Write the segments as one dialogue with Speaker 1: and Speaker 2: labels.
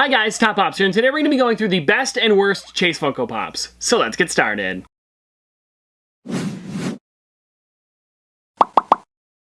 Speaker 1: Hi guys, Top Pops here, and today we're going to be going through the best and worst Chase Funko Pops. So let's get started.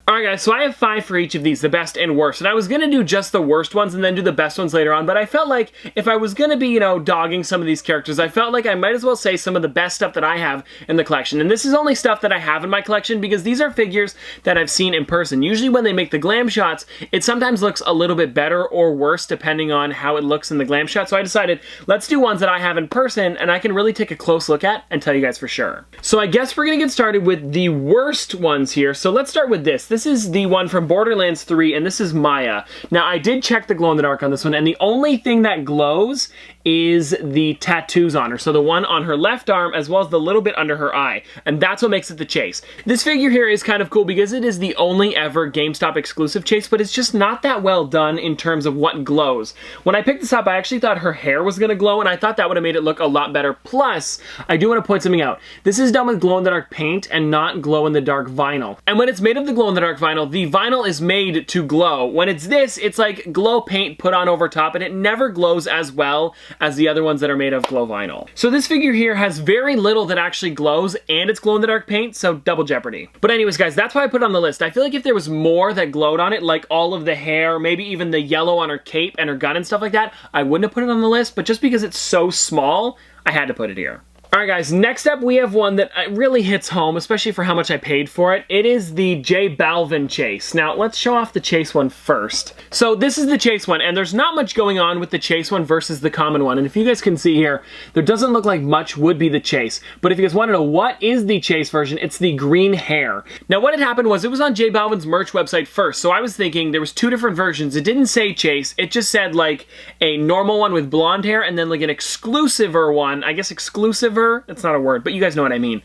Speaker 1: Alright guys, so I have 5 for each of these, the best and worst, and I was gonna do just the worst ones and then do the best ones later on, but I felt like if I was gonna be, dogging some of these characters, I felt like I might as well say some of the best stuff that I have in the collection. And this is only stuff that I have in my collection because these are figures that I've seen in person. Usually when they make the glam shots, it sometimes looks a little bit better or worse depending on how it looks in the glam shot, so I decided, let's do ones that I have in person and I can really take a close look at and tell you guys for sure. So I guess we're gonna get started with the worst ones here, so let's start with this. This is the one from Borderlands 3, and this is Maya. Now, I did check the glow-in-the-dark on this one, and the only thing that glows is the tattoos on her. So the one on her left arm, as well as the little bit under her eye. And that's what makes it the Chase. This figure here is kind of cool because it is the only ever GameStop exclusive Chase, but it's just not that well done in terms of what glows. When I picked this up, I actually thought her hair was going to glow, and I thought that would have made it look a lot better. Plus, I do want to point something out. This is done with glow-in-the-dark paint and not glow-in-the-dark vinyl. And when it's made of the glow-in-the-dark vinyl, the vinyl is made to glow. When it's this, it's like glow paint put on over top, and it never glows as well as the other ones that are made of glow vinyl. So this figure here has very little that actually glows, and it's glow-in-the-dark paint, so double jeopardy. But anyways, guys, that's why I put it on the list. I feel like if there was more that glowed on it, like all of the hair, maybe even the yellow on her cape and her gun and stuff like that, I wouldn't have put it on the list, but just because it's so small, I had to put it here. Alright guys, next up we have one that really hits home, especially for how much I paid for it. It is the Balvin Chase. Now, let's show off the Chase one first. So this is the Chase one, and there's not much going on with the Chase one versus the common one. And if you guys can see here, there doesn't look like much would be the Chase. But if you guys want to know what is the Chase version, it's the green hair. Now what had happened was it was on Balvin's merch website first, so I was thinking there was 2 different versions. It didn't say Chase, it just said like a normal one with blonde hair and then like an exclusiver one, I guess exclusiver, that's not a word, but you guys know what I mean,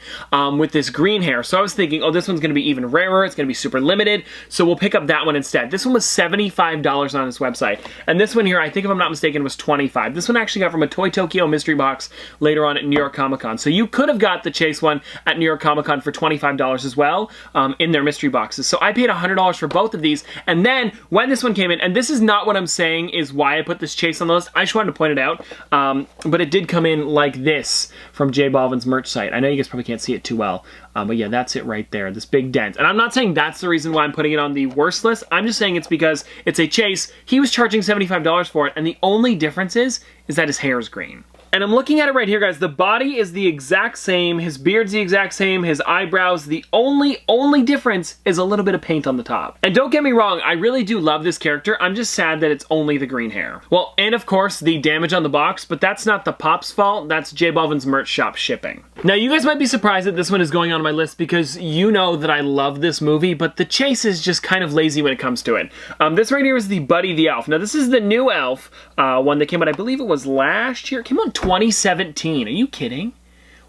Speaker 1: with this green hair. So I was thinking, oh, this one's going to be even rarer, it's going to be super limited, so we'll pick up that one instead. This one was $75 on his website, and this one here, I think if I'm not mistaken, was $25. This one I actually got from a Toy Tokyo mystery box later on at New York Comic Con. So you could have got the Chase one at New York Comic Con for $25 as well, in their mystery boxes. So I paid $100 for both of these, and then when this one came in, and this is not what I'm saying is why I put this Chase on the list, I just wanted to point it out, but it did come in like this from Balvin's merch site. I know you guys probably can't see it too well, but yeah, that's it right there, this big dent. And I'm not saying that's the reason why I'm putting it on the worst list, I'm just saying it's because it's a Chase. He was charging $75 for it, and the only difference is that his hair is green. And I'm looking at it right here, guys. The body is the exact same, his beard's the exact same, his eyebrows, the only difference is a little bit of paint on the top. And don't get me wrong, I really do love this character, I'm just sad that it's only the green hair. Well, and of course, the damage on the box, but that's not the Pop's fault, that's Balvin's merch shop shipping. Now, you guys might be surprised that this one is going on my list because you know that I love this movie, but the Chase is just kind of lazy when it comes to it. This right here is the Buddy the Elf. Now, this is the new Elf, one that came out, I believe it was last year, it came out 2017. Are you kidding?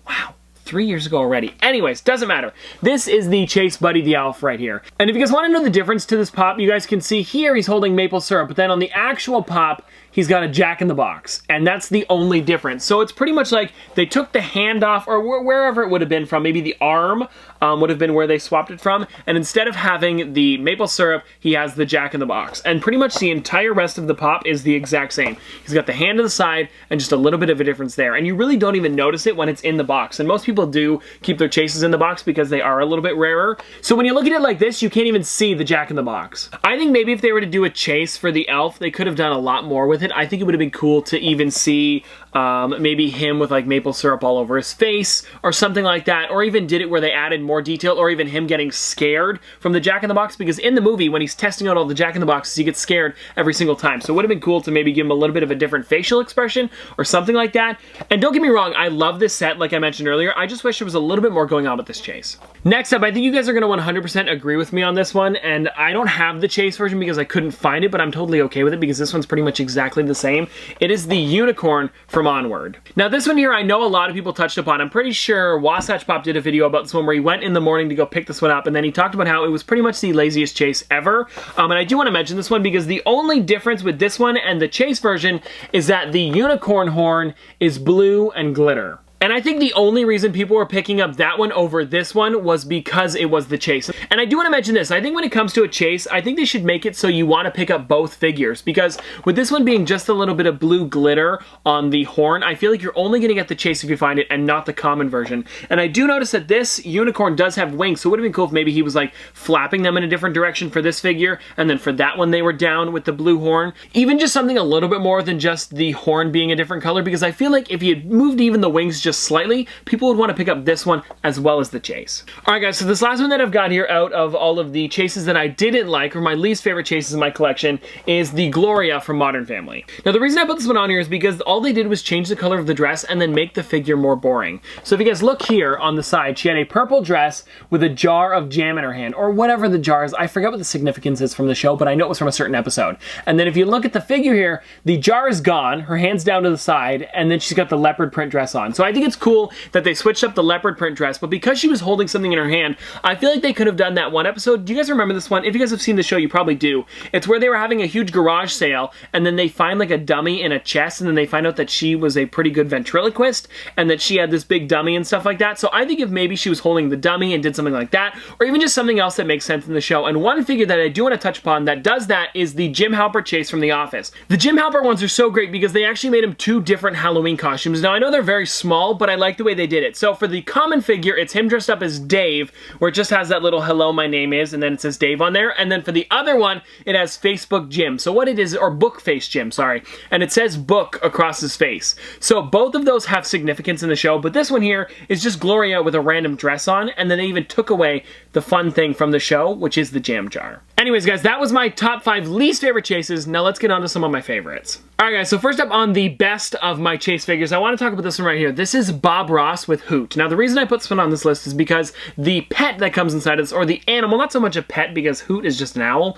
Speaker 1: Wow. 3 years ago already. Anyways, doesn't matter. This is the Chase Buddy the Elf right here. And if you guys want to know the difference to this pop, you guys can see here he's holding maple syrup, but then on the actual pop, he's got a Jack-in-the-Box, and that's the only difference. So it's pretty much like they took the hand off, or wherever it would have been from, maybe the arm would have been where they swapped it from, and instead of having the maple syrup, he has the Jack-in-the-Box. And pretty much the entire rest of the pop is the exact same. He's got the hand to the side, and just a little bit of a difference there. And you really don't even notice it when it's in the box. And most people do keep their Chases in the box because they are a little bit rarer. So when you look at it like this, you can't even see the Jack-in-the-Box. I think maybe if they were to do a Chase for the Elf, they could have done a lot more with it. I think it would have been cool to even see maybe him with like maple syrup all over his face or something like that, or even did it where they added more detail, or even him getting scared from the Jack-in-the-Box, because in the movie when he's testing out all the Jack-in-the-Boxes he gets scared every single time. So it would have been cool to maybe give him a little bit of a different facial expression or something like that. And don't get me wrong, I love this set like I mentioned earlier, I just wish there was a little bit more going on with this Chase. Next up, I think you guys are going to 100% agree with me on this one, and I don't have the Chase version because I couldn't find it, but I'm totally okay with it because this one's pretty much exactly the same. It is the Unicorn from Onward. Now this one here I know a lot of people touched upon. I'm pretty sure Wasatch Pop did a video about this one where he went in the morning to go pick this one up, and then he talked about how it was pretty much the laziest Chase ever. And I do want to mention this one because the only difference with this one and the Chase version is that the unicorn horn is blue and glitter. And I think the only reason people were picking up that one over this one was because it was the chase. And I do want to mention this. I think when it comes to a chase, I think they should make it so you want to pick up both figures, because with this one being just a little bit of blue glitter on the horn, I feel like you're only going to get the chase if you find it and not the common version. And I do notice that this unicorn does have wings, so it would have been cool if maybe he was like flapping them in a different direction for this figure, and then for that one they were down with the blue horn. Even just something a little bit more than just the horn being a different color, because I feel like if you moved even the wings just slightly, people would want to pick up this one as well as the chase. Alright guys, so this last one that I've got here out of all of the chases that I didn't like, or my least favorite chases in my collection, is the Gloria from Modern Family. Now the reason I put this one on here is because all they did was change the color of the dress and then make the figure more boring. So if you guys look here on the side, she had a purple dress with a jar of jam in her hand, or whatever the jar is. I forget what the significance is from the show, but I know it was from a certain episode. And then if you look at the figure here, the jar is gone, her hand's down to the side, and then she's got the leopard print dress on. So I think it's cool that they switched up the leopard print dress, but because she was holding something in her hand, I feel like they could have done that one episode. Do you guys remember this one? If you guys have seen the show, you probably do. It's where they were having a huge garage sale, and then they find like a dummy in a chest, and then they find out that she was a pretty good ventriloquist, and that she had this big dummy and stuff like that. So I think if maybe she was holding the dummy and did something like that, or even just something else that makes sense in the show. And one figure that I do want to touch upon that does that is the Jim Halpert chase from The Office. The Jim Halpert ones are so great because they actually made him 2 different Halloween costumes. Now I know they're very small, but I like the way they did it. So for the common figure, it's him dressed up as Dave, where it just has that little hello, my name is, and then it says Dave on there. And then for the other one, it has Facebook Jim. So what it is, or Book Face Jim, sorry. And it says book across his face. So both of those have significance in the show, but this one here is just Gloria with a random dress on, and then they even took away the fun thing from the show, which is the jam jar. Anyways, guys, that was my top 5 least favorite chases. Now let's get on to some of my favorites. Alright guys, so first up on the best of my chase figures, I want to talk about this one right here. This is Bob Ross with Hoot. Now the reason I put this one on this list is because the pet that comes inside of this, or the animal, not so much a pet because Hoot is just an owl,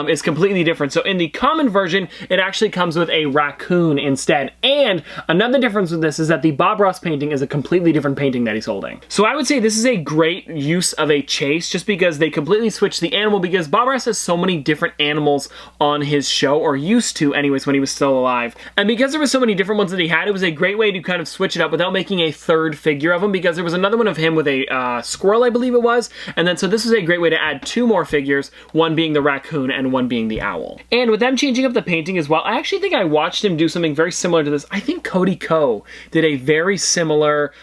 Speaker 1: is completely different. So in the common version, it actually comes with a raccoon instead. And another difference with this is that the Bob Ross painting is a completely different painting that he's holding. So I would say this is a great use of a chase just because they completely switched the animal, because Bob Ross has so many different animals on his show, or used to anyways when he was still alive. And because there were so many different ones that he had, it was a great way to kind of switch it up without making a third figure of him, because there was another one of him with a squirrel, I believe it was. And then so this was a great way to add 2 more figures, one being the raccoon and one being the owl. And with them changing up the painting as well, I actually think I watched him do something very similar to this. I think Cody Ko did a very similar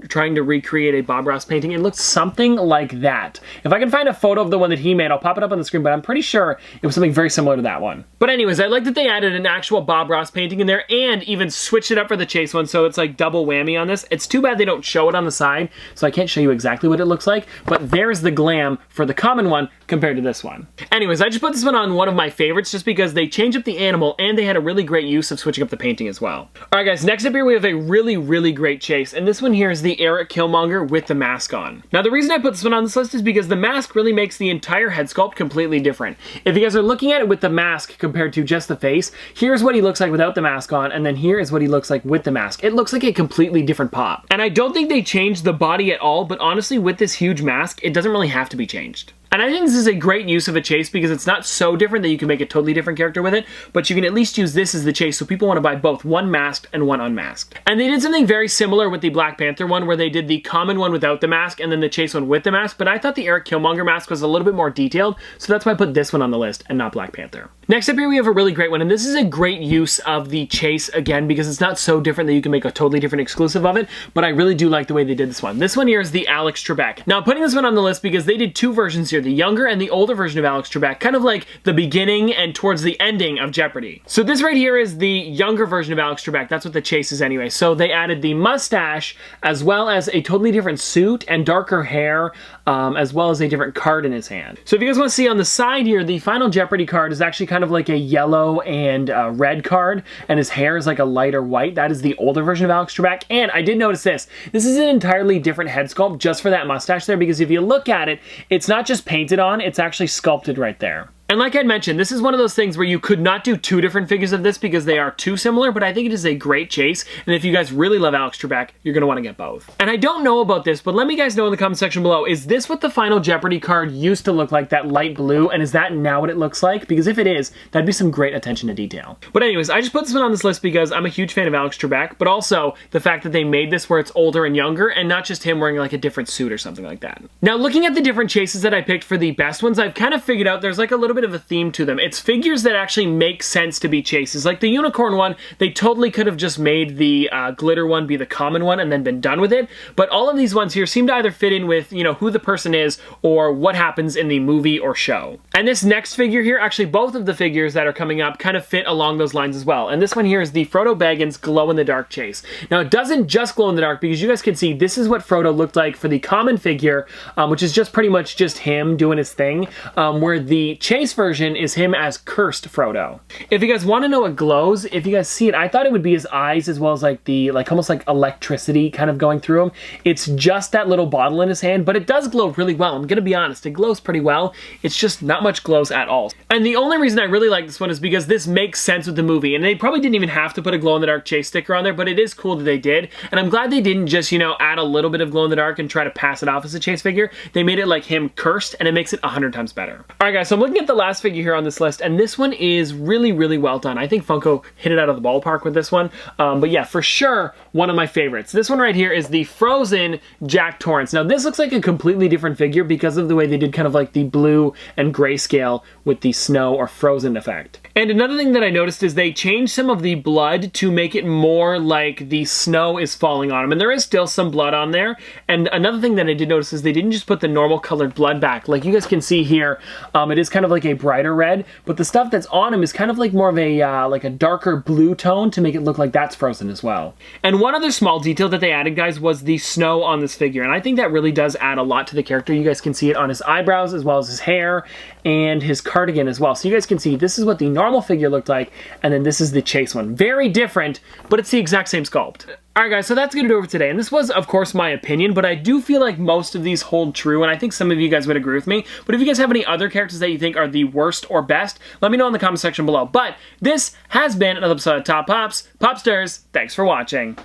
Speaker 1: trying to recreate a Bob Ross painting. It looked something like that. If I can find a photo of the one that he made, I'll pop it up on the screen, but I'm pretty sure it was something very similar to that one. But anyways, I like that they added an actual Bob Ross painting in there and even switched it up for the chase one, so it's like double whammy on this. It's too bad they don't show it on the side, so I can't show you exactly what it looks like, but there's the glam for the common one compared to this one. Anyways, I just put this one of my favorites just because they changed up the animal and they had a really great use of switching up the painting as well. Alright guys, next up here we have a really great chase, and this one here is the Eric Killmonger with the mask on. Now the reason I put this one on this list is because the mask really makes the entire head sculpt completely different. If you guys are looking at it with the mask compared to just the face, here's what he looks like without the mask on, and then here is what he looks like with the mask. It looks like a completely different pop. And I don't think they changed the body at all, but honestly with this huge mask, it doesn't really have to be changed. And I think this is a great use of a chase because it's not so different that you can make a totally different character with it, but you can at least use this as the chase, so people want to buy both, one masked and one unmasked. And they did something very similar with the Black Panther one, where they did the common one without the mask and then the chase one with the mask, but I thought the Eric Killmonger mask was a little bit more detailed, so that's why I put this one on the list and not Black Panther. Next up here we have a really great one, and this is a great use of the chase again because it's not so different that you can make a totally different exclusive of it, but I really do like the way they did this one. This one here is the Alex Trebek. Now I'm putting this one on the list because they did 2 versions here, the younger and the older version of Alex Trebek, kind of like the beginning and towards the ending of Jeopardy. So this right here is the younger version of Alex Trebek. That's what the chase is anyway. So they added the mustache as well as a totally different suit and darker hair, as well as a different card in his hand. So if you guys want to see on the side here, the final Jeopardy card is actually kind of like a yellow and red card, and his hair is like a lighter white. That is the older version of Alex Trebek. And I did notice this. This is an entirely different head sculpt just for that mustache there, because if you look at it, it's not just painted on, it's actually sculpted right there. And like I mentioned, this is one of those things where you could not do two different figures of this because they are too similar, but I think it is a great chase, and if you guys really love Alex Trebek, you're going to want to get both. And I don't know about this, but let me guys know in the comment section below, is this what the final Jeopardy card used to look like, that light blue, and is that now what it looks like? Because if it is, that'd be some great attention to detail. But anyways, I just put this one on this list because I'm a huge fan of Alex Trebek, but also the fact that they made this where it's older and younger, and not just him wearing like a different suit or something like that. Now, looking at the different chases that I picked for the best ones, I've kind of figured out there's like a little bit of a theme to them. It's figures that actually make sense to be chases. Like the unicorn one, they totally could have just made the glitter one be the common one and then been done with it. But all of these ones here seem to either fit in with, you know, who the person is or what happens in the movie or show. And this next figure here, actually both of the figures that are coming up kind of fit along those lines as well. And this one here is the Frodo Baggins glow-in-the-dark chase. Now it doesn't just glow in the dark because you guys can see this is what Frodo looked like for the common figure, which is just pretty much just him doing his thing, where the chase version is him as cursed Frodo. If you guys want to know what glows, if you guys see it, I thought it would be his eyes as well as like the, almost like electricity kind of going through him. It's just that little bottle in his hand, but it does glow really well. I'm gonna be honest, it glows pretty well. It's just not much glows at all. And the only reason I really like this one is because this makes sense with the movie, and they probably didn't even have to put a glow-in-the-dark chase sticker on there, but it is cool that they did, and I'm glad they didn't just, you know, add a little bit of glow-in-the-dark and try to pass it off as a chase figure. They made it like him cursed, and it makes it 100 times better. Alright guys, so I'm looking at the last figure here on this list, and this one is really, really well done. I think Funko hit it out of the ballpark with this one, but yeah, for sure, one of my favorites. This one right here is the Frozen Jack Torrance. Now this looks like a completely different figure because of the way they did kind of like the blue and grayscale with the snow or frozen effect. And another thing that I noticed is they changed some of the blood to make it more like the snow is falling on him, and there is still some blood on there. And another thing that I did notice is they didn't just put the normal colored blood back. Like you guys can see here, it is kind of like a brighter red, but the stuff that's on him is kind of like more of a like a darker blue tone to make it look like that's frozen as well. And one other small detail that they added, guys, was the snow on this figure, and I think that really does add a lot to the character. You guys can see it on his eyebrows as well as his hair and his cardigan as well. So you guys can see this is what the normal figure looked like, and then this is the chase one. Very different, but it's the exact same sculpt. Alright guys, so that's going to do it for today, and this was, of course, my opinion, but I do feel like most of these hold true, and I think some of you guys would agree with me. But if you guys have any other characters that you think are the worst or best, let me know in the comment section below. But this has been another episode of Top Pops. Popsters, thanks for watching.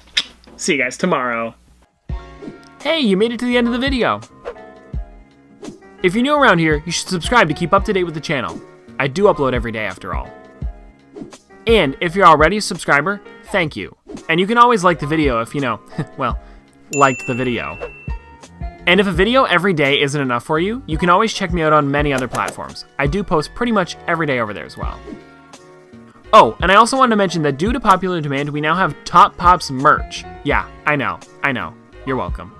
Speaker 1: See you guys tomorrow. Hey, you made it to the end of the video. If you're new around here, you should subscribe to keep up to date with the channel. I do upload every day after all. And if you're already a subscriber, thank you. And you can always like the video if you know, well, liked the video. And if a video every day isn't enough for you, you can always check me out on many other platforms. I do post pretty much every day over there as well. Oh, and I also wanted to mention that due to popular demand, we now have Top Pops merch. Yeah, I know. You're welcome.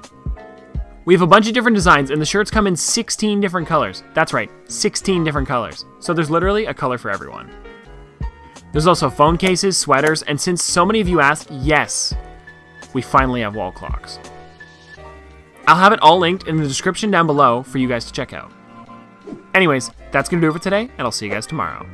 Speaker 1: We have a bunch of different designs, and the shirts come in 16 different colors. That's right, 16 different colors. So there's literally a color for everyone. There's also phone cases, sweaters, and since so many of you asked, yes, we finally have wall clocks. I'll have it all linked in the description down below for you guys to check out. Anyways, that's going to do it for today, and I'll see you guys tomorrow.